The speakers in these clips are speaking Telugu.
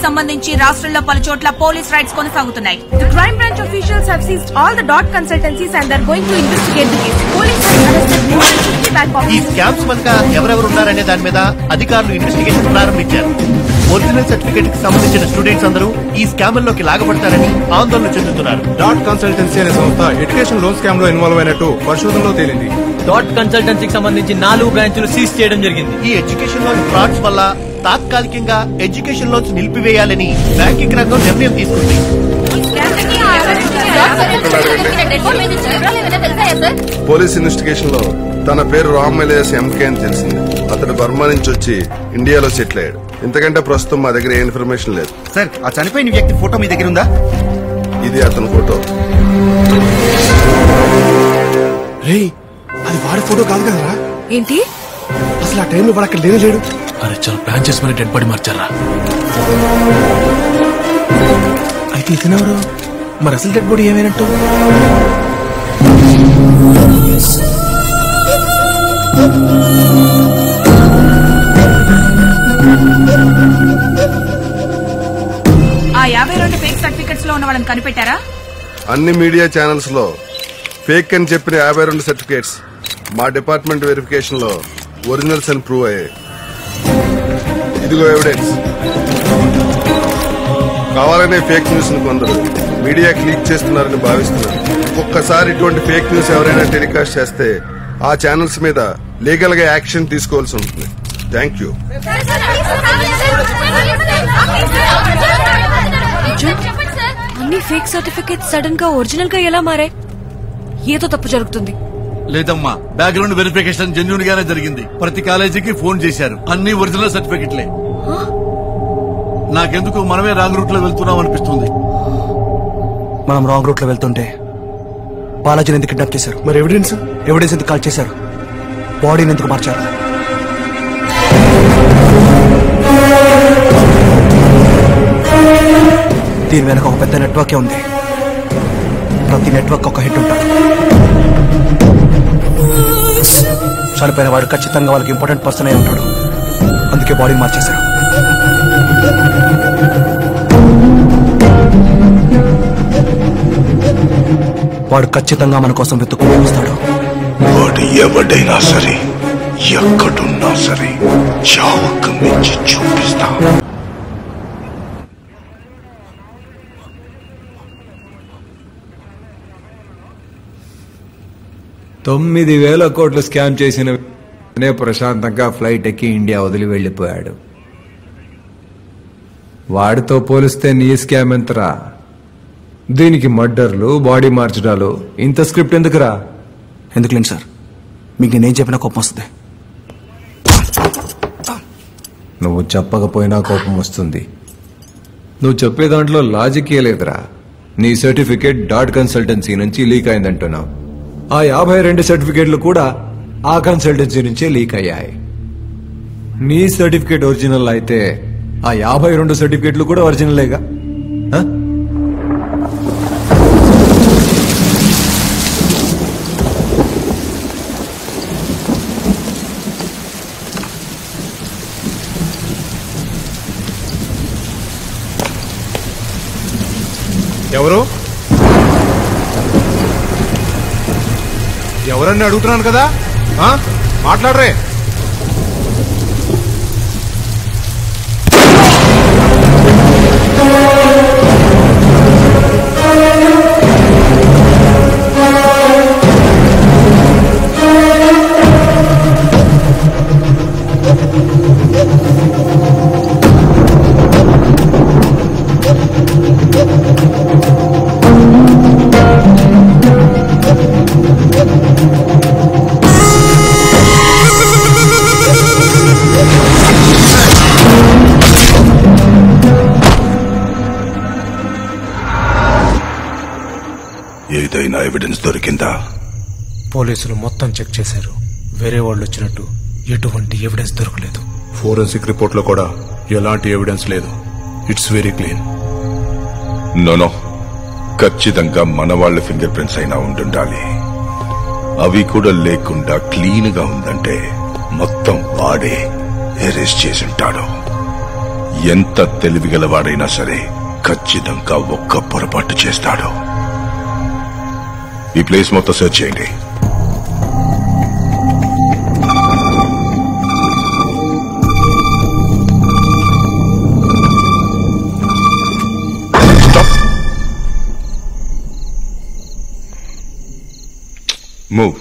సంబంధించి రాష్ట్రంలో పలు చోట్ల పోలీస్ రైడ్స్ కొనసాగుతున్నాయి. The crime branch officials have seized all the dot consultancies and they're going to investigate the case. Police have arrested more than 50 bank officers. ఈ స్కామ్స్ వెనుక ఎవరెవరు ఉన్నారనే దాని మీద అధికారులు ఇన్వెస్టిగేషన్ ప్రారంభించారు. ఒరిజినల్ సర్టిఫికేట్ కి సంబంధించిన స్టూడెంట్స్ అందరూ ఈ స్కామ్లోకి లాగబడతారని ఆందోళన చెందుతున్నారు. డాట్ కన్సల్టెన్సీ అనే సంస్థ ఎడ్యుకేషన్ లోన్ స్కామ్ లో ఇన్వాల్వ్ అయినట్టు పరిశోధనలో తేలింది. డాట్ కన్సల్టెన్సీకి సంబంధించి 4 బ్రాంచులు సీజ్ చేయడం జరిగింది. ఈ ఎడ్యుకేషన్ లోన్ ఫ్రాడ్స్ వల్ల తాత్కాలికంగా ఎడ్యుకేషన్ లోన్స్ నిలిపివేయాలని బ్యాంకింగ్ రంగం నిర్ణయం తీసుకుంది. పోలీస్ ఇన్వెస్టిగేషన్ లో తన పేరు రామ్ ఎలియాస్ ఎంకే అని తెలిసింది. అతడు బర్మా నుంచి వచ్చి ఇండియాలో సెటిల్ అయ్యాడు. ఇంతకంటే ప్రస్తుతం మా దగ్గర ఏ ఇన్ఫర్మేషన్ లేదు. సార్, ఆ చనిపోయిన వ్యక్తి ఫోటో మీ దగ్గర ఉందా? ఇది అతని ఫోటో. అది వాడి ఫోటో కాదు కదరా? ఏంటి? అసలు ఆ టైంలో వాడు అక్కడ లేడు. అరే చాలా ప్లాన్ చేసి మరి డెడ్ బాడీ మార్చారా? అయితే ఇతనెవరు? మరి అసలు డెడ్ బాడీ ఏమైనట్టు? ఆ 52 ఫేక్ సర్టిఫికెట్స్ లో ఉన్న వాళ్ళని కనిపెట్టారా? అన్ని మీడియా ఛానల్స్ లో ఫేక్ అని చెప్పిన 52 సర్టిఫికేట్స్ మా డిపార్ట్మెంట్ వెరిఫికేషన్ లో ఒరిజినల్స్ అని ప్రూవ్ అయ్యాయి. ఇదిగో ఎవిడెన్స్. కావాలనే ఫేక్ న్యూస్ ను కొందరు మీడియాకి లీక్ చేస్తున్నారని భావిస్తున్నారు. ఒక్కసారి ఇటువంటి ఫేక్ న్యూస్ ఎవరైనా టెలికాస్ట్ చేస్తే ఆ ఛానల్స్ మీద లీగల్ గా యాక్షన్ తీసుకోవాల్సి ఉంటుంది. Thank you. అన్ని ఫేక్ సర్టిఫికెట్స్ సడన్ గా ఒరిజినల్ గా ఎలా మారాయి? ఏదో తప్పు జరుగుతుంది. లేదమ్మా, బ్యాక్గ్రౌండ్ వెరిఫికేషన్ జెన్యూన్ గానే జరిగింది. ప్రతి కాలేజీకి ఫోన్ చేశారు, అన్ని ఒరిజినల్ సర్టిఫికెట్లే. నాకెందుకు మనమే రాంగ్ రూట్ లో వెళ్తున్నాం అనిపిస్తుంది. మనం రాంగ్ రూట్ లో వెళ్తుంటే బాలాజీని ఎందుకు కిడ్నాప్ చేశారు? మరి ఎవిడెన్స్ ఎందుకు కాల్ చేశారు? బాడీని ఎందుకు మార్చారు? దీని వెనక ఒక పెద్ద నెట్వర్కే ఉంది. ప్రతి నెట్వర్క్ ఒక హెడ్ ఉంటాడు. చనిపోయిన వాడు ఖచ్చితంగా వాళ్ళకి ఇంపార్టెంట్ పర్సన్ అయి ఉంటాడు. అందుకే బాడీని మార్చేశారు. వాడు ఖచ్చితంగా మన కోసం వెతుక్కుని వస్తాడు. వాడు ఎవడైనా సరే, ఎక్కడున్నా సరే, చావక మించి చూపిస్తా. 9,000 కోట్లు స్కామ్ చేసిన ప్రశాంతంగా ఫ్లైట్ ఎక్కి ఇండియా వదిలి వెళ్లిపోయాడు. వాడితో పోలిస్తే నీ స్కామ్ ఎంతరా? దీనికి మర్డర్లు, బాడీ మార్చడాలు, ఇంత స్క్రిప్ట్ ఎందుకురా? ఎందుకులేండి సార్, మీకు నేనేం చెప్పినా కోపం వస్తుంది. నువ్వు చెప్పకపోయినా కోపం వస్తుంది. నువ్వు చెప్పే దాంట్లో లాజికే లేదురా. నీ సర్టిఫికేట్ డాట్ కన్సల్టెన్సీ నుంచి లీక్ అయిందంటున్నావు. ఆ 52 సర్టిఫికేట్లు కూడా ఆ కన్సల్టెన్సీ నుంచే లీక్ అయ్యాయి. నీ సర్టిఫికేట్ ఒరిజినల్ అయితే ఆ 52 సర్టిఫికేట్లు కూడా ఒరిజినలేగా? ఎవరన్నా అడుగుతున్నాను కదా, మాట్లాడరే. ఏదైనా ఎవిడెన్స్ దొరికిందా? పోలీసులు మొత్తం చెక్ చేశారు. వేరే వాళ్ళు వచ్చినట్టు ఎటువంటి ఎవిడెన్స్ దొరకలేదు. ఫోరెన్సిక్ రిపోర్ట్ లో కూడా ఎలాంటి ఎవిడెన్స్ లేదు. It's very clean. నో, ఖచ్చితంగా మన వాళ్ళ ఫింగర్ ప్రింట్స్ అయినా ఉండాలి. అవి కూడా లేకుండా క్లీన్ గా ఉందంటే మొత్తం వాడే అరెస్ట్ చేసి ఉంటాడు. ఎంత తెలివిగలవాడైనా సరే ఖచ్చితంగా ఒక్క పొరపాటు చేస్తాడు. ఈ ప్లేస్ మొత్తం సెర్చ్ చేయండి. Move.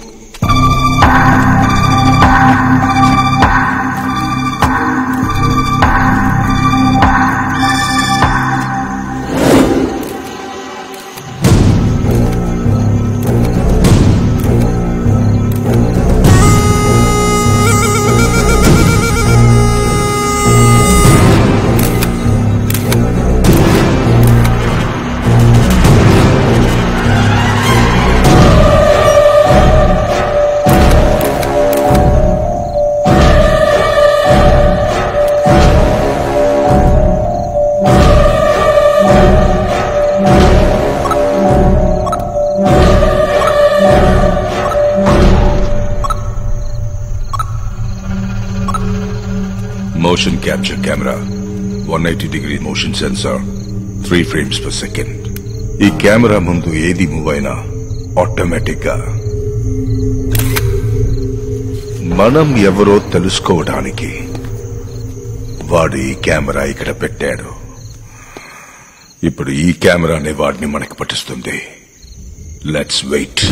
Motion capture camera, 180-degree motion sensor, 3 frames per second. ఈ కెమెరా ముందు ఏది మూవ్ అయినా ఆటోమేటిక్ గా మనం ఎవరో తెలుసుకోవడానికి వాడు ఈ కెమెరా ఇక్కడ పెట్టాడు. ఇప్పుడు ఈ కెమెరానే వాడిని మనకి పట్టిస్తుంది. Let's wait.